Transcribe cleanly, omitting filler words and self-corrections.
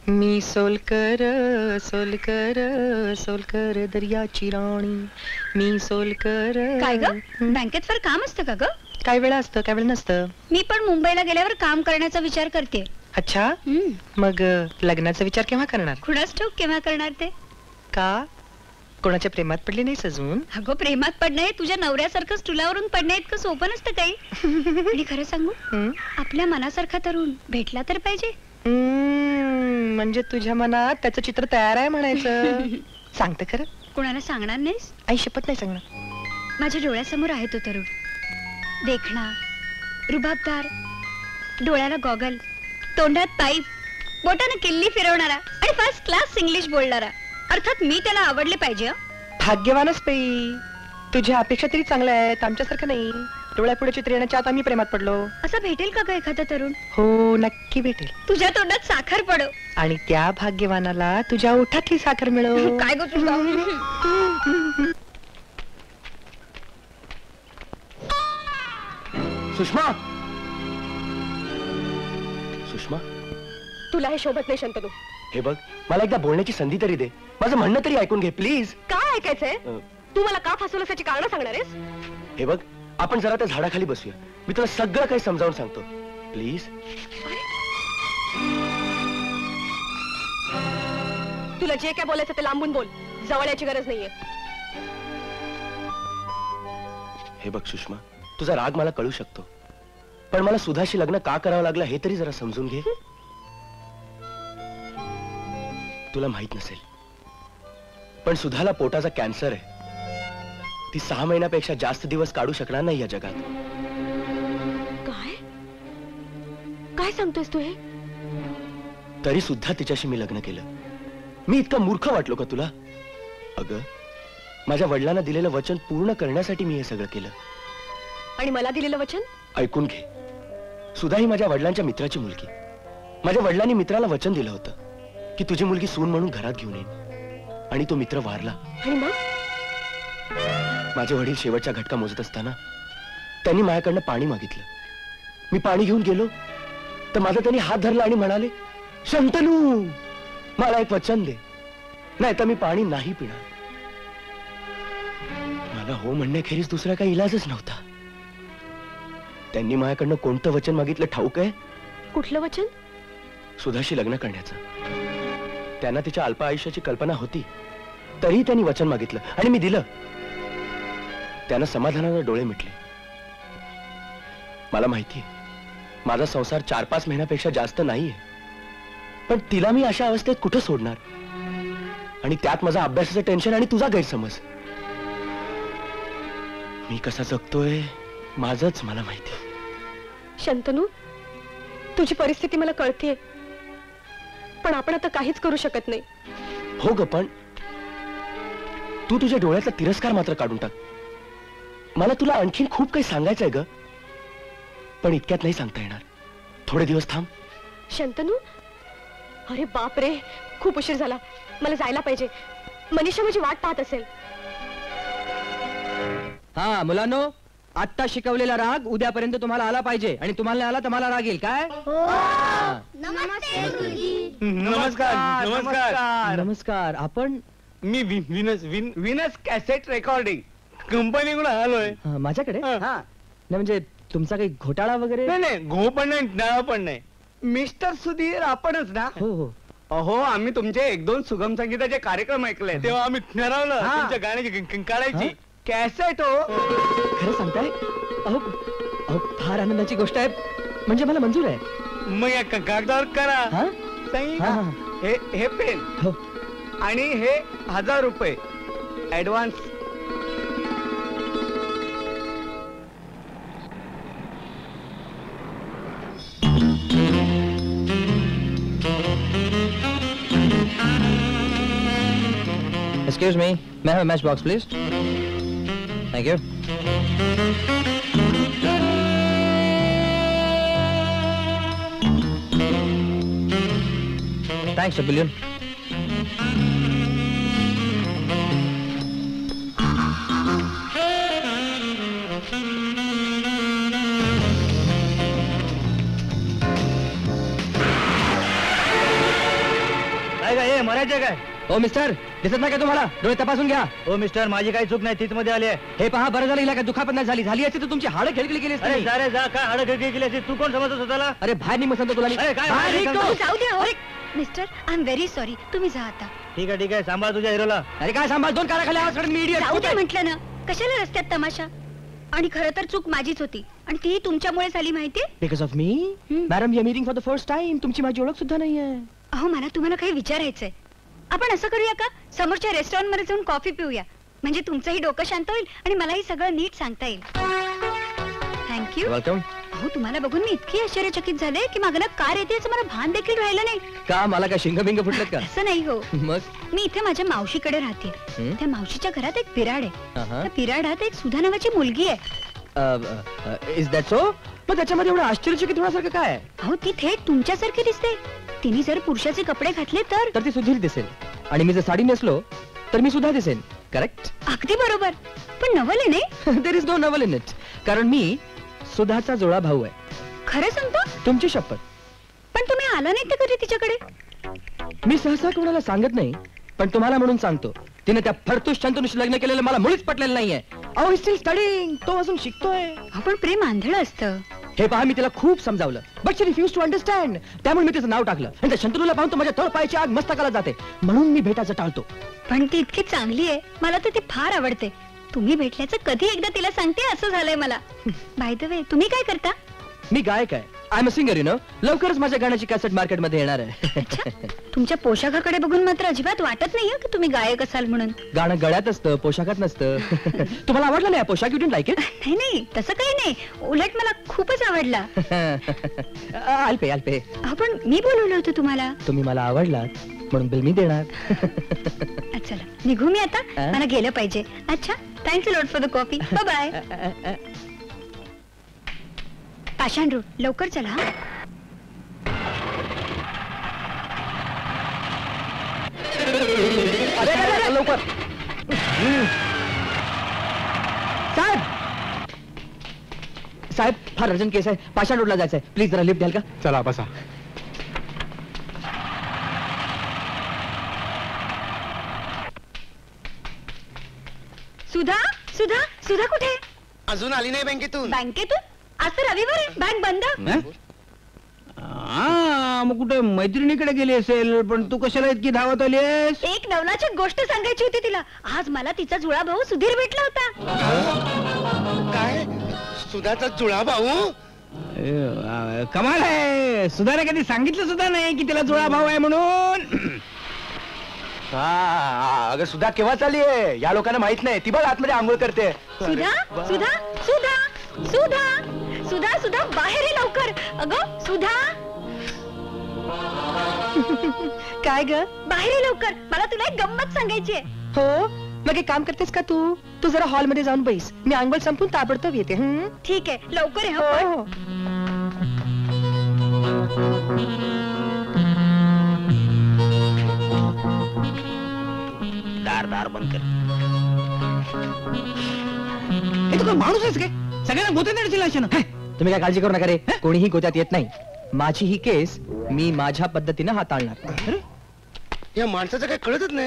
मी सोलकर सोलकर सोलकर दर्याची राणी, मी सोलकर. काय ग, बँकेत फार काम असतं का ग? काय वेळा असतं, काय वेळ नसतं. मी पण मुंबईला गेल्यावर काम करण्याचा विचार करते. अच्छा, मग लग्नाचा विचार केव्हा करणार? कुणास ठाऊक केव्हा करणार ते. का, कोणाच्या प्रेमात पडली नाहीस अजून? अगं, प्रेमात पडणं तुझ्या नवऱ्यासारखं स्टुलावरून पडणं इतकं सोपं नसतं काही. आणि खरं सांगू, आपल्या मनासारखा तरुण भेटला तर पाहिजे. म्हणजे तुझ्या मनात त्याचं चित्र तयार आहे म्हणायचं. सांगते खरं? कोणाला सांगणार नाहीस? आई शपथ नाही सांगणार. माझ्या डोळ्यासमोर आहे तो तरुण, देखणा, रुबाबदार, डोळ्याला गॉगल, तोंडात पाईप, बोटानं किल्ली फिरवणारा आणि फर्स्ट क्लास इंग्लिश बोलणारा. अर्थात मी त्याला आवडले पाहिजे. भाग्यवानच बाई, तुझ्या अपेक्षा तरी चांगल्या आहेत, आमच्यासारखं नाही. डोळ्यापुढे चित्र येण्याच्या आत आम्ही प्रेमात पडलो. असं भेटेल का ग एखादा तरुण? हो, नक्की भेटेल. तुझ्या तोंडात साखर पडो आणि त्या भाग्यवानाला तुझ्या ओठातली साखर मिळो. काय गो तुझा? सुषमा, सुषमा, तुला हे शोभत नाही शंतनू. हे बघ, मला एकदा बोलण्याची संधी तरी दे. माझं म्हणणं तरी ऐकून घे प्लीज. काय ऐकायचंय? तू मला का फसवलंस याची कारण सांगणार आहेस? हे बघ, आपण जरा त्या झाडाखाली बसूया. मी तुला सगळं काही समजावून सांगतो प्लीज. तुला जे काय बोलायचं ते लांबून बोल, जवळ याची गरज नाहीये. हे बघ सुषमा, तुझा राग मला कळू शकतो, पण मला सुधाशी लग्न का करावं लागलं हे तरी जरा समजून घे. तुला माहित नसेल, पण सुधाला पोटाचा कॅन्सर आहे. ती 6 महिन्यापेक्षा जास्त दिवस काढू शकणार नाही या जगात. काय काय सांगतोयस तू हे? तरी सुद्धा तिच्याशी मी लग्न केलं. मी इतका मूर्ख वाटलो का तुला? अगं, माझ्या वडिलांना दिलेलं वचन पूर्ण करण्यासाठी मी हे सगळं केलं. आणि मला दिलेलं वचन? ऐकून घे, सुधा ही माझ्या वडिलांच्या मित्राची मुलगी. माझ्या वडिलांनी मित्राला वचन दिलं होतं की तुझी मुलगी सून म्हणून घरात घेऊन येईन, आणि तो मित्र वारला. आणि मग माझे वडील शेवटच्या घटका मोजत असताना त्यांनी माझ्याकडनं पाणी मागितलं. मी पाणी घेऊन गेलो तर माझा त्यांनी हात धरला आणि म्हणाले, शंतनू, मला एक वचन दे, नाही तर मी पाणी नाही पिणार. मला हो म्हणण्याखेरीज दुसरा काही इलाजच नव्हता. त्यांनी माझ्याकडनं कोणतं वचन मागितलं ठाऊक आहे? कुठलं वचन? सुधाशी लग्न करण्याचं. त्यांना तिच्या अल्प आयुष्याची कल्पना होती, तरीही त्यांनी वचन मागितलं आणि मी दिलं. त्यानं समाधानाने डोळे मिटले. मला माहितीये, माझा संसार 4-5 महिन्यापेक्षा जास्त नाहीये, पण तिला मी अशा अवस्थेत कुठं सोडणार? आणि त्यात माझा अभ्यासाचं टेन्शन आणि तुझा गैरसमज. मी कसा जगतोय माझंच मला माहिती. शंतनू, तुझी परिस्थिती मला कळतेय, पण आपण आता काहीच करू शकत नाही. हो ग, पण तू तुझ्या डोळ्यातला तिरस्कार मात्र काढून टाक. मला तुला आणखीन खूप काही सांगायचंय ग, पण इतक्यात नाही सांगता येणार. थोडे दिवस थांब. शंतनू, अरे बाप रे, खूप उशीर झाला, मला जायला पाहिजे. मनीषा माझी वाट पाहत असेल. हा मुलांनो, आत्ता शिकवलेला राग उद्यापर्यंत तुम्हाला आला पाहिजे, आणि तुम्हाला नाही आला तर मला राग येईल. काय? नमस्कार. नमस्कार. नमस्कार. आपण? मी विनस कॅसेट रेकॉर्डिंग कंपनीकडून आलोय. माझ्याकडे? हा. नाही म्हणजे तुमचा काही घोटाळा वगैरे? नाही, घो पण नाही, डाळ पण नाही. मिस्टर सुधीर आपणच ना? हो हो. अहो, आम्ही तुमचे 1-2 सुगम संगीताचे कार्यक्रम ऐकले, तेव्हा आम्ही ठरवलं तुमच्या गाण्याची काढायची कॅसेट. हो, खरं सांगताय? अहो अहो, फार आनंदाची गोष्ट आहे. म्हणजे मला मंजूर आहे. मग या कागदावर करा सही. हे पेन आणि हे 1000 रुपये advance. Excuse me, may I have a matchbox, please? Thank you. Thanks a billion. काय काय मरायचे काय ओ मिस्टर, दिसत नाही का तुम्हाला? डोळे तपासून घ्या. हो मिस्टर, माझी काही चूक नाही, तीच मध्ये आली आहे. हे पहा, बरं झालं हिला काय दुखापत नाही झाली असती तर तुमची हाडं खेळली गेली असती. अरे जा रे जा, काय हाडं खेळी केली असेल? तू कोण समजतो स्वतःला? अरे बाहेर निघ सांगतो तुला मी. अरे, काय बाहेर बाहेर निघ निघ तू. तू. जाऊ द्या हो. Mister I am very sorry, तुम्ही जा आता. ठीक आहे, सांभाळ तुझ्या हिरोला. अरे काय सांभाळ, दोन काराखाली आवाज काढून मी idiot. जाऊ द्या म्हटलं ना, कशाला रस्त्यात तमाशा? आणि खरं तर चूक माझीच होती आणि ती तुमच्यामुळे झाली माहितीये. Because of me madam we are meeting for the first time. तुमची माझी ओळख सुद्धा नाहीये. अहो मला तुम्हाला काही विचारायचंय. आपण असं करूया का, समोरच्या रेस्टॉरंट मध्ये जाऊन कॉफी पिऊया, म्हणजे तुमचंही डोकं शांत होईल आणि मलाही सगळं नीट सांगता येईल. थँक्यू. वेलकम. अहो तुम्हाला बघून मी इतकी आश्चर्यचकित झाले की मागणं कार येते याचं मला भान देखील राहिलं नाही. का मला काय शिंगबिंग फुटलेत का? असं नाही हो, मग मी इथे माझ्या मावशीकडे राहते. हं? त्या मावशीच्या घरात एक पिराड आहे. अहं. त्या पिराडात एक सुधा नावाची मुलगी आहे. Is that so? मग त्याच्यामध्ये एवढं आश्चर्यचकित होण्यासारखं काय आहे? अहो ती थेट तुमच्यासारखी दिसते. तिने जर पुरुषाचे कपडे घातले तर तर ती सुधीर दिसेल आणि मी जर साडी नेसलो तर मी सुद्धा दिसेन. करेक्ट? अगदी बरोबर. पण नवल आहे नाही? देर इज नो नवल इन इट. कारण मी सुधाचा जुळा भाऊ आहे. खरं सांगतो? तुमची शपथ. पण तुम्ही आला नाही तर कधी तिच्याकडे? मी सहसा कोणाला सांगत नाही, पण तुम्हाला म्हणून सांगतो. तिने त्या फडतूस शंतनुशी लग्न केलेलं मला मुळीच पटलेलं नाहीये. अहो ही स्टील स्टडिंग. तो अजून शिकतोय. आपण प्रेम आंधळ असतं. हे पहा, मी तिला खूप समजावलं, but she refuse to understand. त्यामुळे मी तिचं नाव टाकलं आणि त्या शंतनूला पाहून तो माझ्या तळपायाची आग मस्तकाला जाते, म्हणून मी भेटायचं टाळतो. पण ती इतकी चांगली आहे, मला तर ती फार आवडते. तुम्ही भेटल्याचं कधी एकदा तिला सांगते असं झालंय मला. बाय द वे तुम्ही काय करता? मी गायक आहे. I am a singer, you know. लवकरच माझ्या गाण्याची कॅसेट मार्केटमध्ये येणार आहे. अच्छा, तुमच्या पोशाखाकडे बघून मात्र अजिबात वाटत नाहीये की तुम्ही गायक असाल म्हणून. गाणं गळ्यात असतं, पोशाखात नसतं. तुम्हाला आवडलं नाही पोशाख? You didn't like it? नाही नाही, तसं काही नाही, उलट मला खूपच आवडला. अल्पे आपण मी बोलवलं होतं तुम्हाला. तुम्ही मला आवडलात म्हणून बिल मी देणार. चला निघू मी आता, मला गेलं पाहिजे. अच्छा, thanks lot for the coffee. Bye bye. Pashan road, लवकर चला. हा? अरे, लवकर. साहेब फार अर्जंट केस आहे, पाषाण रोडला जायचंय. प्लीज जरा लिफ्ट द्याल का? चला बसा. सुधा सुधा सुधा कुठे? अजून आली नाही बँकेतून. बँकेतून? आज तर रविवार आहे, बँक बंद. मग कुठे मैत्रिणीकडे गेली असेल, पण तू कशाला इतकी धावत आलीस? एक नवलाची गोष्ट सांगायची होती तिला. आज मला तिचा जुळा भाऊ सुधीर भेटला होता. काय? सुधाचा जुळा भाऊ? कमाल आहे. सुधाने कधी सांगितलं सुद्धा नाही की तिला जुळा भाऊ आहे म्हणून. अगं सुधा केव्हा चालली आहे? या लोकांना माहित नाही. ती बघ आतमध्ये आंघोळ करते. सुधा सुधा सुधा सुधा सुधा सुधा बाहेर ये लवकर. अगं सुधा. काय ग? बाहेर ये लवकर, मला तुला एक गंमत सांगायची आहे. हो, मग एक काम करतेस का तू? तू जरा हॉल मध्ये जाऊन बैस, मी आंघोळ संपून ताबडतोब येते. हं? ठीक आहे, लवकर ये. हो, हं, हो. दार बंद कर. हे तू माणूस आहेस काय? सगळ्यांना गोत्यात येण्याची लाशन. तुम्ही काय काळजी करू नका रे, कोणीही गोत्यात येत नाही. माझी ही केस मी माझ्या पद्धतीनं हाताळणार. या माणसाचं काही कळतच नाही.